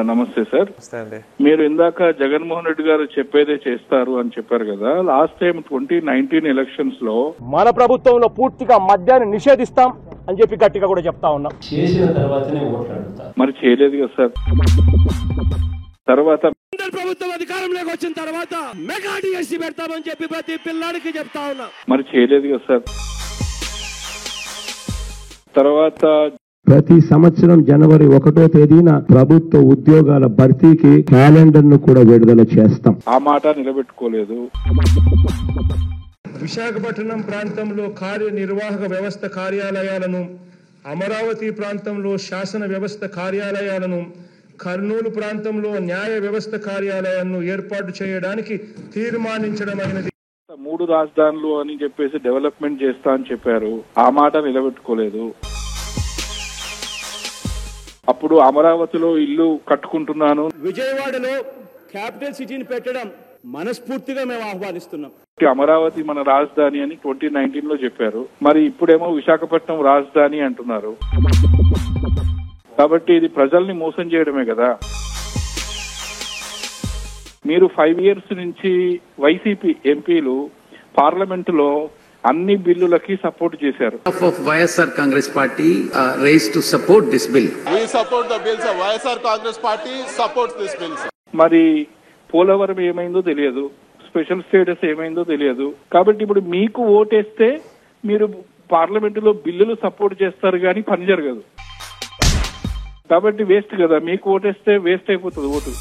నమస్తే సార్. మీరు ఇందాక జగన్మోహన్ రెడ్డి గారు చెప్పేదే చేస్తారు అని చెప్పారు కదా. లాస్ట్ టైం 2019 ఎలక్షన్స్ లో మన ప్రభుత్వంలో పూర్తిగా మద్యాన్ని నిషేధిస్తాం అని చెప్పి గట్టిగా కూడా చెప్తా ఉన్నాం. చేసిన తర్వాతనే ఓట్లాడుతారు. మరి చేయలేదు కదా సార్. తర్వాత ప్రభుత్వం అధికారంలోకి వచ్చిన తర్వాత మెగా డిఎస్సీ పెడతామని చెప్పి ప్రతి పిల్లాడికి చెప్తా ఉన్నా. మరి చేయలేదు కదా సార్. తర్వాత ప్రతి సంవత్సరం జనవరి 1వ తేదీన ప్రభుత్వ ఉద్యోగాల భర్తీకి క్యాలెండర్ ను కూడా విడుదల చేస్తాం. ఆ మాట నిలబెట్టుకోలేదు. విశాఖపట్నం ప్రాంతంలో కార్యనిర్వాహక వ్యవస్థ కార్యాలయాలను, అమరావతి ప్రాంతంలో శాసన వ్యవస్థ కార్యాలయాలను, కర్నూలు ప్రాంతంలో న్యాయ వ్యవస్థ కార్యాలయాలను ఏర్పాటు చేయడానికి తీర్మానించడం అనేది. 3 రాజధానులు అని చెప్పేసి డెవలప్మెంట్ చేస్తా అని చెప్పారు. ఆ మాట నిలబెట్టుకోలేదు. అప్పుడు అమరావతిలో ఇల్లు కట్టుకుంటున్నాను, విజయవాడలో క్యాపిటల్ సిటీని పెట్టడం మనస్ఫూర్తిగా మేము ఆహ్వానిస్తున్నాం. అమరావతి మన రాజధాని అని 2019 లో చెప్పారు. మరి ఇప్పుడేమో విశాఖపట్నం రాజధాని అంటున్నారు. కాబట్టి ఇది ప్రజల్ని మోసం చేయడమే కదా. మీరు 5 years నుంచి వైసీపీ ఎంపీలు పార్లమెంటులో అన్ని బిల్లులకి సపోర్ట్ చేశారు. YSR Congress party raised to support this bill. We support the bill, sir. YSR Congress party supports this bill, sir. మరి పోలవరం ఏమైందో తెలియదు, స్పెషల్ స్టేటస్ ఏమైందో తెలియదు. కాబట్టి ఇప్పుడు మీకు ఓటేస్తే మీరు పార్లమెంటులో బిల్లులు సపోర్ట్ చేస్తారు కానీ పని జరగదు. కాబట్టి వేస్ట్ కదా. మీకు ఓటేస్తే వేస్ట్ అయిపోతుంది ఓటు.